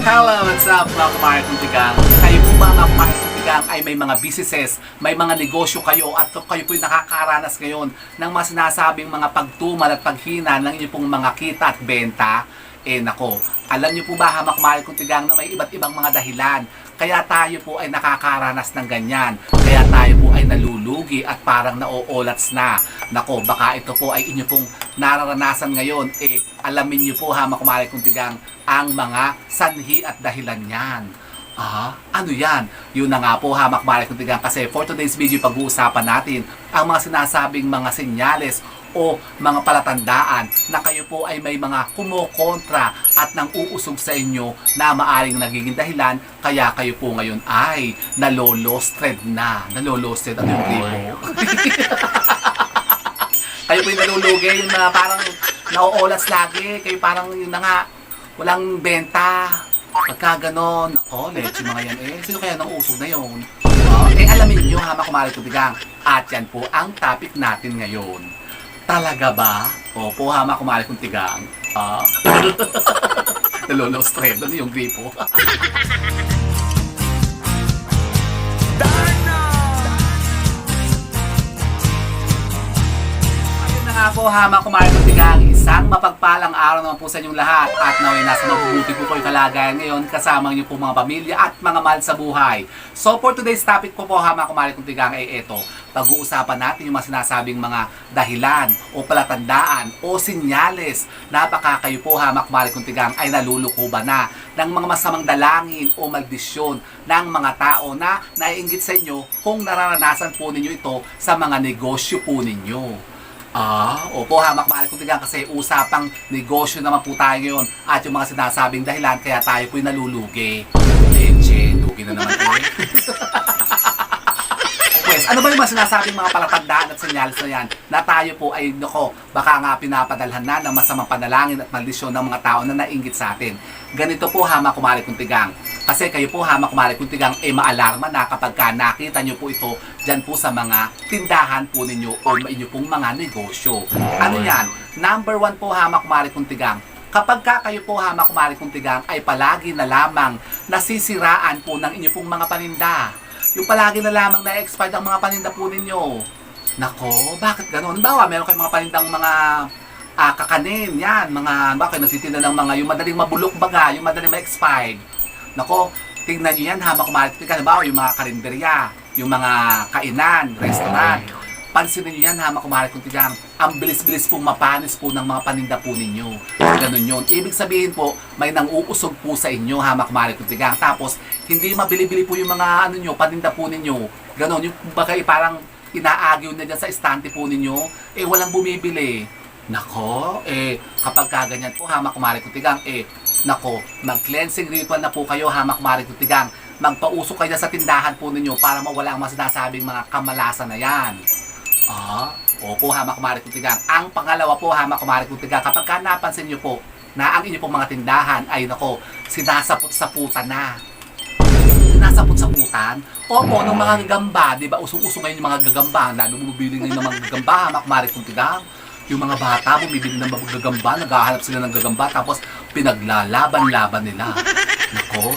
Hello, what's up mga kumare kong tigang? Kayo po ba mga kumare kong tigang ay may mga businesses, may mga negosyo kayo at kayo po'y nakakaranas ngayon ng mga sinasabing mga pagtumal at paghina ng inyong pong mga kita at benta? Nako, alam niyo po ba mga kumare kong tigang na may iba't ibang mga dahilan kaya tayo po ay nakakaranas ng ganyan. Kaya tayo po ay nalulugi at parang naoolats na. Nako, baka ito po ay inyo pong nararanasan ngayon. Alamin niyo po ha mga kumare kong tigang ang mga sanhi at dahilan niyan. Ano yan? Yun na nga po ha mga kumare kong tigang, kasi for today's video pag-uusapan natin ang mga sinasabing mga senyales o mga palatandaan na kayo po ay may mga kumokontra at nang uusog sa inyo na maaring nagiging dahilan kaya kayo po ngayon ay nalolostred na. Nalolostred, ano yung gripo? Kayo po yung nalulugi, yung na parang nauolas lagi, kayo parang yun na nga, walang benta. Pagka ganon, leche mga yan sino kaya nang usog na yun? Alamin nyo ha mga kumare kong tigang, at yan po ang topic natin ngayon. Talaga ba? Opo ha mga kumare kong tigang. Nalolostred, ano yung gripo? Nga po ha mga kumare kong tigang, isang mapagpalang araw naman po sa inyong lahat at naway nasa mabubuti po kayo kalagayan ngayon kasama niyo po mga pamilya at mga mahal sa buhay. So for today's topic po ha mga kumare kong tigang ay ito, pag-uusapan natin yung mga sinasabing mga dahilan o palatandaan o sinyales na baka kayo po ha mga kumare kong tigang ay nalulukuba na ng mga masamang dalangin o maldisyon ng mga tao na naiinggit sa inyo kung nararanasan po ninyo ito sa mga negosyo po ninyo. Opo ha, makmahal kong tigang, kasi usapang negosyo naman po tayo ngayon at yung mga sinasabing dahilan kaya tayo po'y nalulugi. Leche, lugi na naman po. Pues, ano ba yung mga sinasabing mga palatandaan at senyales na yan na tayo po ay, baka nga pinapadalhan na ng masamang panalangin at maldisyon ng mga tao na nainggit sa atin. Ganito po ha, mga kumare kong tigang. Kasi kayo po ha, mga kumare kong tigang, maalarma na kapag ka nakita nyo po ito dyan po sa mga tindahan po ninyo o inyo pong mga negosyo. Ano yan? Number 1 po ha, mga kumare kong tigang. Kapag ka kayo po ha, mga kumare kong tigang, ay palagi na lamang nasisiraan po ng inyo pong mga paninda. Yung palagi na lamang na-expired ang mga paninda po ninyo. Nako, bakit gano'n? Bawa, meron kayong mga panindang mga kakanin, yan, mga, bakit nagtitinda ng mga, yung madaling mabulok baga, yung madaling ma-expired. Nako, tingnan nyo yan ha, mga kumare kong tigang, bawa, yung mga karinderya, yung mga kainan, restaurant. Pansinin nyo yan ha, mga kumare kong tigang, ang bilis-bilis pong mapanis po ng mga paninda po ninyo. Ganun yun. Ibig sabihin po, may nang-uusog po sa inyo ha, mga kumare kong tigang. Tapos, hindi mabili-bili po yung mga paninda po ninyo. Ganun, yung bagay parang inaagyo na dyan sa estante po ninyo, walang bumibili. Nako, kapag kaganyan po ha, mga kumare kong tigang, mag-cleansing ritual na po kayo ha, mga kumare kong tigang. Magpausok kayo sa tindahan po ninyo para mawala ang mga sinasabing mga kamalasan na yan. Opo ha, mga kumare kong tigang. Ang pangalawa po ha, mga kumare kong tigang, kapag ka napansin nyo po na ang inyo pong mga tindahan ay sinasapot-saputan na. Sinasapot-saputan? Opo, ng mga gagamba, di ba? Usong-usong ngayon yung mga gagamba. Lalo bumibili ngayon ng mga gagamba ha, mga kumare kong tigang. Yung mga bata, bumibili ng mga gagamba, naghahanap sila ng gagamba, tapos pinaglalaban-laban nila. Nako.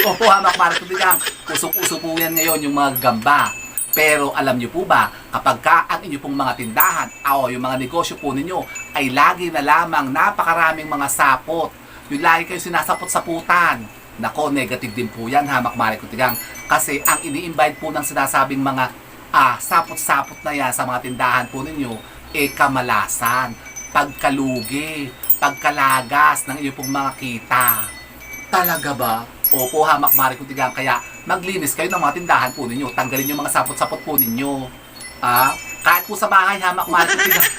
Opo ha, mga kumare kong tigang, usok-usok po yan ngayon yung mga gagamba. Pero alam niyo po ba, kapag ka ang inyo pong mga tindahan o yung mga negosyo po ninyo ay lagi na lamang napakaraming mga sapot, yung lagi kayo sinasapot-saputan, nako, negative din po yan ha, mga kumare kong tigang. Kasi ang ini-invite po ng sinasabing mga sapot-sapot na yan sa mga tindahan po ninyo, kamalasan, pagkalugi, pagkalagas ng inyo pong mga kita. Talaga ba? Opo ha, mga kumare kong tigang, kaya maglinis kayo ng mga tindahan po ninyo. Tanggalin yung mga sapot-sapot po ninyo. Kahit po sa bahay ha, mga kumare kong tigang.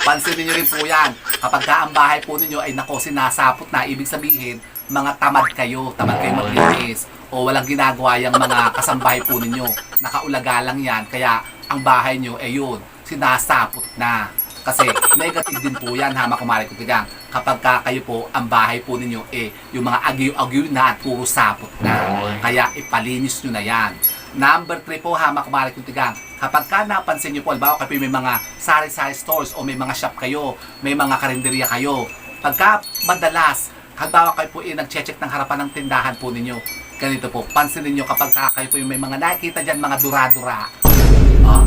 Pansinin nyo rin po yan. Kapag ka ang bahay po ninyo ay sinasapot na, ibig sabihin, mga tamad kayo maglinis. O walang ginagawa yung mga kasambahay po ninyo. Nakaulaga lang yan. Kaya ang bahay nyo, yun, sinasapot na. Kasi negative din po yan ha, mga kumare kong tigang. Kapag kayo po, ang bahay po ninyo, yung mga agyo-agyo na at puro sapot na. Kaya ipalinis nyo na yan. Number 3 po ha, mga kumare kong tigang, Kapag ka napansin nyo po, halimbawa kayo may mga sari-sari stores o may mga shop kayo, may mga karinderya kayo, pagka madalas, halimbawa kayo po nag-check ng harapan ng tindahan po ninyo, ganito po, pansinin nyo kapag kayo po may mga nakikita dyan, mga dura-dura.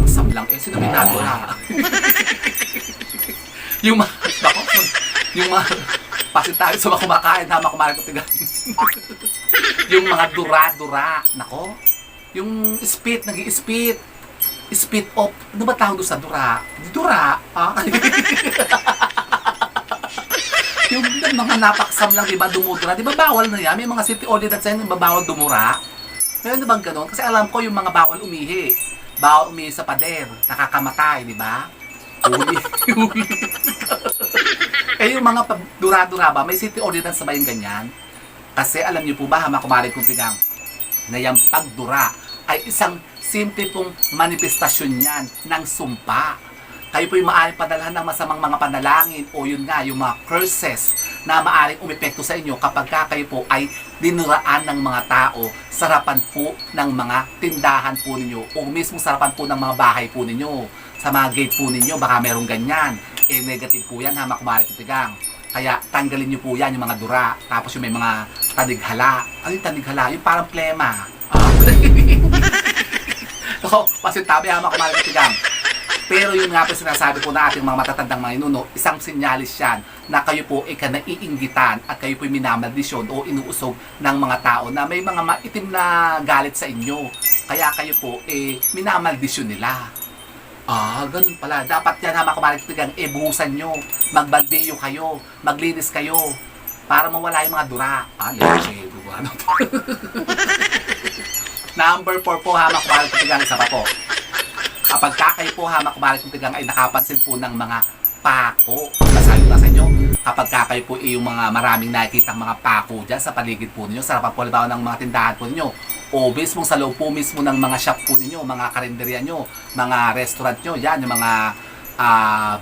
Samlang sino may nadura? yung mga, yung mga, pasin tayo sa mga kumakain, kumain ko tigan. Yung mga dura-dura, nako, yung spit, nag-i-spit, spit off, ano ba tawag doon sa dura? Dura, yung mga napaksam lang, di ba, dumudura, di ba bawal na yan? May mga city ordinance yan, bawal dumura. Meron na bang ganun? Kasi alam ko yung mga bawal umihi. Bawal umihi sa pader, nakakamatay, di ba? Huli. Yung mga dura-dura ba, may city ordinance na ba yung ganyan? Kasi alam niyo po ba, kumarin kong tigang, na yung pagdura ay isang simple pong manifestasyon yan ng sumpa. Kayo po yung maaaring padalhan ng masamang mga panalangin o yun nga, yung mga curses na maaaring umepekto sa inyo kapag kayo po ay dinuraan ng mga tao sa harapan po ng mga tindahan po ninyo o mismo sa harapan po ng mga bahay po ninyo. Sa mga gate po ninyo, baka merong ganyan. Negative po yan, kumarin kong tigang. Kaya tanggalin nyo po yan, yung mga dura. Tapos yung may mga tadighala. Ano yung tadighala? Yung parang plema. So, pasintabi, kumarin kong tigang. Pero yun nga po sinasabi po na ating mga matatandang mga inuno, isang sinyalis yan na kayo po ay naiinggitan at kayo po ay minamaldisyon o inuusog ng mga tao na may mga maitim na galit sa inyo. Kaya kayo po minamaldisyon nila. Ganun pala. Dapat yan, kumarin kong tigang, buhusan nyo, magbaldeyo kayo, maglinis kayo, para mawala yung mga dura. Leche, ano to? Number 4 po, kumarin kong tigang, isa pa po. Kapag kayo po, kumarin kong tigang, ay nakapansin po ng mga pako. Masabi ba sa inyo? Kapag kayo po yung mga maraming nakikita mga pako dyan sa paligid po ninyo, sa harapan po halimbawa ng mga tindahan po ninyo, o mismo sa loob po mismo ng mga shop po ninyo, mga karinderya nyo, mga restaurant nyo, yan, yung mga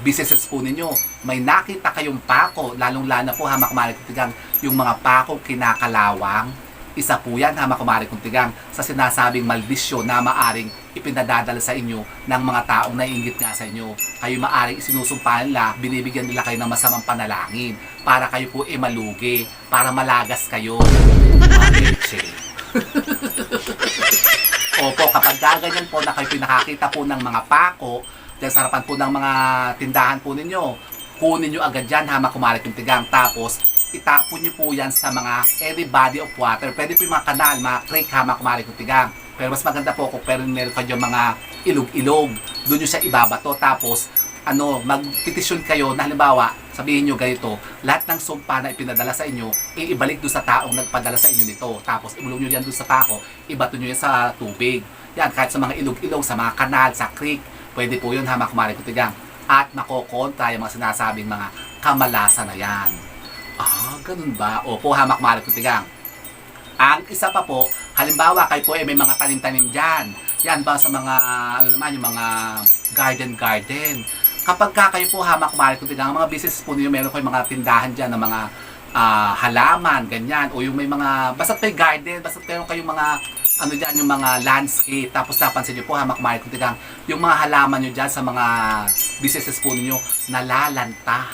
businesses po ninyo, may nakita kayong pako, lalong-lana po, kumarin kong tigang, yung mga pako kinakalawang, isa po yan, kumarin kong tigang, sa sinasabing maldisyon na maaring ipinadadala sa inyo ng mga taong naiinggit nga sa inyo. Kayo maaring isinusumpa nila, binibigyan nila kayo ng masamang panalangin para kayo po malugi, para malagas kayo. Opo, kapag gaganyan po na kayo pinakakita po ng mga pako dyan sa harapan po ng mga tindahan po ninyo, kunin nyo agad yan, kumarin kong tigang, tapos itapon nyo po yan sa mga any body of water. Pwede po yung mga kanal, mga creek, kumarin kong tigang. Pero mas maganda po kung meron kayo mga ilog-ilog, doon nyo siya ibabato. Tapos, magpetisyon kayo na halimbawa, sabihin nyo ganito, lahat ng sumpa na ipinadala sa inyo, ibalik doon sa taong nagpadala sa inyo nito. Tapos, ibulong nyo yan doon sa pako, ibato nyo yan sa tubig. Yan, kahit sa mga ilog-ilog, sa mga kanal, sa creek, pwede po yun, kumarin kong tigang. At makokontra yung mga sinasabing mga kamalasan na yan. Ganun ba? Opo, kumarin kong tigang. Ang isa pa po, halimbawa kayo po may mga tanim-tanim dyan. Yan ba sa mga, yung mga garden. Kapag kayo po, kumarin kong tigang, mga business po ninyo, meron kayong mga tindahan dyan ng mga halaman, ganyan. O yung may mga, basta may garden, basta meron kayong mga, yung mga landscape. Tapos napansin nyo po, kumarin kong tigang, yung mga halaman nyo dyan sa mga businesses po ninyo, nalalanta.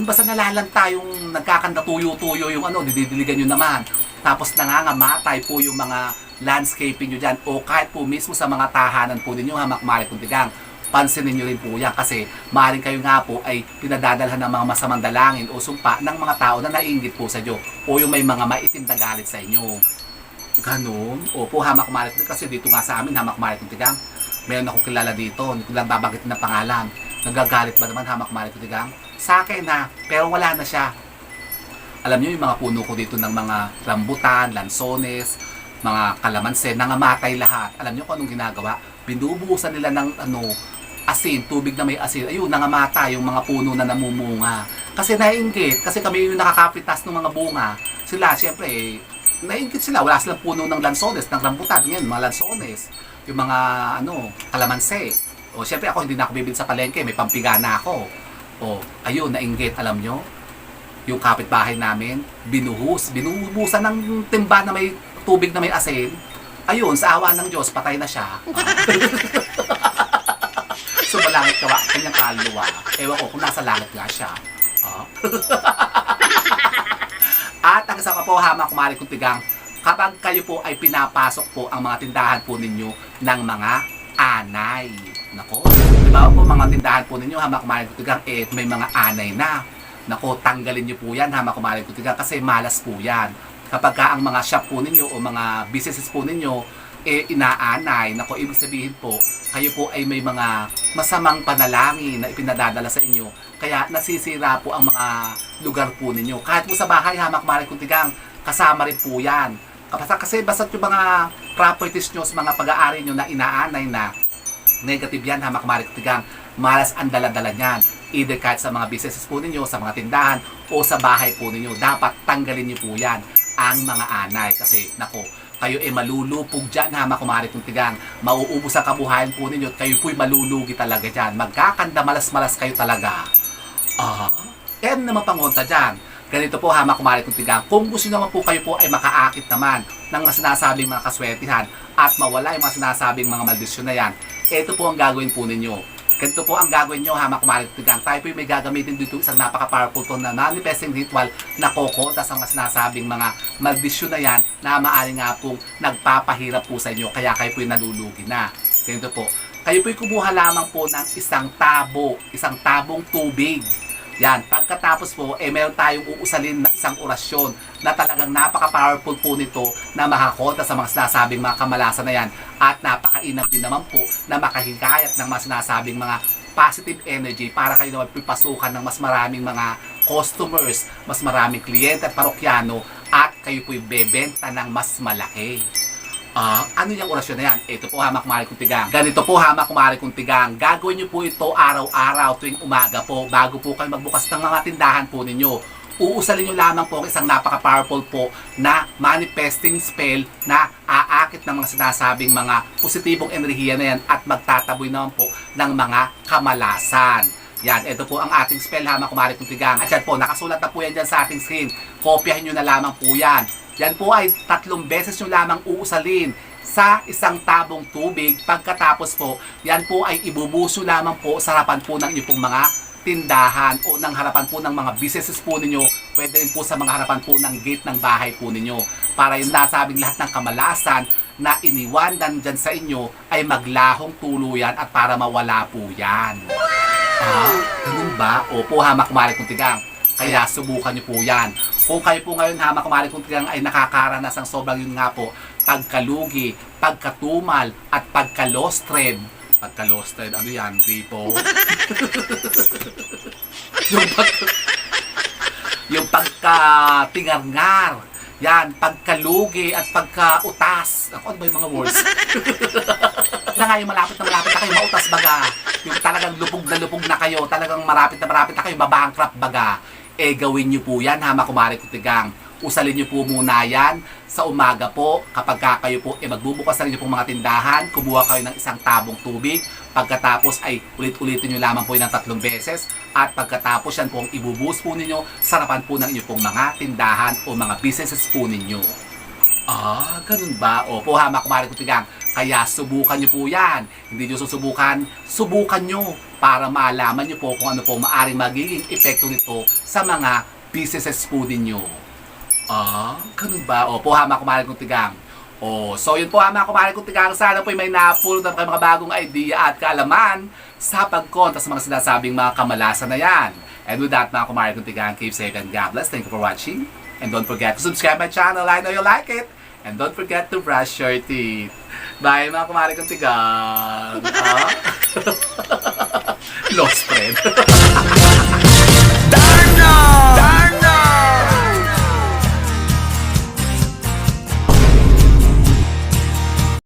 Basta nalalanta yung nagkakanda tuyo-tuyo yung didiligan nyo naman. Tapos nangangamatay po yung mga landscaping nyo dyan o kahit po mismo sa mga tahanan po ninyo, kumarin kong tigang. Pansinin nyo rin po yan kasi maaaring kayo nga po ay pinadadalhan ng mga masamang dalangin o sumpa ng mga tao na naiinggit po sa inyo o yung may mga maitim na galit sa inyo. Ganun. Opo, kumarin kong tigang kasi dito nga sa amin, kumarin kong tigang. Meron akong kilala dito, hindi ko lang babanggitin ng pangalan. Nagagalit ba naman, kumarin kong tigang? Sa akin pero wala na siya. Alam niyo yung mga puno ko dito ng mga rambutan, lansones, mga kalamansi, nangamatay lahat. Alam niyo kung anong ginagawa? Binubuhusan nila ng asin, tubig na may asin. Ayun, nangamatay yung mga puno na namumunga. Kasi naiinggit, kasi kami yung nakakapitas ng mga bunga. Sila, siyempre, naiinggit sila. Wala silang puno ng lansones, ng rambutan, yan, mga lansones. Yung mga, kalamansi. O, siyempre ako, hindi na ako bibili sa palengke, may pampigana ako. O, ayun, nainggit, alam nyo? Yung kapitbahay namin, binuhusan ng timba na may tubig na may asin. Ayun, sa awa ng Diyos, patay na siya. langit kawa, kanyang kaluluwa. Ewan ko kung nasa langit nga siya. Ah. At ang isa pa po, hama kumari kong tigang, kapag kayo po ay pinapasok po ang mga tindahan po ninyo ng mga anay. Nako, di ba po mga tindahan po ninyo, hama kumari kong tigang, may mga anay na. Nako, tanggalin nyo po yan, hama kumari kong tigang, kasi malas po yan. Kapag ka ang mga shop po ninyo o mga businesses po ninyo, inaanay, nako, ibig sabihin po, kayo po ay may mga masamang panalangin na ipinadadala sa inyo. Kaya nasisira po ang mga lugar po ninyo. Kahit po sa bahay, hamak marik kung tigang, kasama rin po yan. Kasi basta yung mga properties nyo, mga pag-aari nyo na inaanay na, negative yan, hamak marik kung tigang, malas ang dala-dala niyan. Either kahit sa mga businesses po ninyo, sa mga tindahan, o sa bahay po ninyo. Dapat tanggalin nyo po yan, ang mga anay. Kasi, nako, kayo ay malulupog dyan, hama kumari kong tigang. Mauubos ang kabuhayan po ninyo at kayo po'y malulugi talaga dyan. Magkakanda malas-malas kayo talaga. Naman pangunta dyan. Ganito po, hama kumari kong tigang. Kung gusto naman po kayo po ay makaakit naman ng mga sinasabing mga kaswertihan at mawala yung mga sinasabing mga maldisyon na yan, ito po ang gagawin po ninyo. Ganito po ang gagawin nyo, hama kumari kong tigang. Tayo po may gagamitin dito isang napaka-powerful to na manifesting ritual na kokontra sa mga sinasabing mga maldisyon na yan na maaari nga pong nagpapahirap po sa inyo kaya kayo po'y nalulugi na. Ganito po, kayo po'y kumuha lamang po ng isang tabong tubig. Yan, pagkatapos po, meron tayong uusalin na isang orasyon na talagang napaka-powerful po nito na makakontra sa mga sinasabing mga kamalasan na yan at napakainam din naman po na makahikayat ng mga sinasabing mga positive energy para kayo naman pipasukan ng mas maraming mga customers, mas maraming kliyente at parokyano at kayo po'y bebenta ng mas malaki. Ano yung orasyon na yan? Ito po, hamak kumari kong tigang. Ganito po, hamak kumari kong tigang. Gagawin nyo po ito araw-araw tuwing umaga po bago po kayo magbukas ng mga tindahan po ninyo. Uusalin nyo lamang po isang napaka-powerful po na manifesting spell na aakit ng mga sinasabing mga positibong enerhiya na yan at magtataboy naman po ng mga kamalasan. Yan, ito po ang ating spell, hamak kumari kong tigang. At yan po, nakasulat na po yan dyan sa ating screen. Kopyahin nyo na lamang po yan. Yan po ay 3 beses nyo lamang uusalin sa isang tabong tubig. Pagkatapos po, yan po ay ibubuso lamang po sa harapan po ng inyong mga tindahan o ng harapan po ng mga businesses po ninyo. Pwede rin po sa mga harapan po ng gate ng bahay po ninyo. Para yung nasabing lahat ng kamalasan na iniwandan dyan sa inyo ay maglahong tuluyan at para mawala po yan. Ganun ba? Opo, hamak kumari kong tigang. Kaya subukan nyo po yan. Kung kayo po ngayon, hamak kumari kong tigang, ay nakakaranas ng sobrang yun nga po, pagkalugi, pagkatumal, at pagkalostred. Pagkalostred, ano yan, gripo? yung pagkatingarngar. Yan, pagkalugi at pagkautas. Ako, ano ba yung mga words? Na nga yung malapit na kayo, mautas baga. Yung talagang lupog na kayo, talagang marapit na kayo, babankrupt baga. Gawin nyo po yan, hamak kumari kong tigang. Usalin nyo po muna yan sa umaga po. Kapag kayo po magbubukas na rin po mga tindahan, kumuha kayo ng isang tabong tubig. Pagkatapos ay ulit-ulitin nyo lamang po yun ng 3 beses. At pagkatapos yan po ang ibubus po ninyo sa harapan po ng inyong pong mga tindahan o mga businesses po ninyo. Ganun ba? Opo, hamak kumari kong tigang. Kaya subukan nyo po yan. Hindi nyo susubukan, subukan nyo para malaman nyo po kung ano po maaring magiging epekto nito sa mga businesses po ninyo. Ganun ba? Opo, hamak kumari kong tigang. So yun po, hamak kumari kong tigang. Sana po may napulot ng mga bagong idea at kaalaman sa pagkontra sa mga sinasabing mga kamalasan na yan. And with that, mga kumari kong tigang, keep safe and God bless. Thank you for watching. And don't forget to subscribe my channel. I know you like it. And don't forget to brush your teeth. Bye mga kumari kong tigang. Lost friend.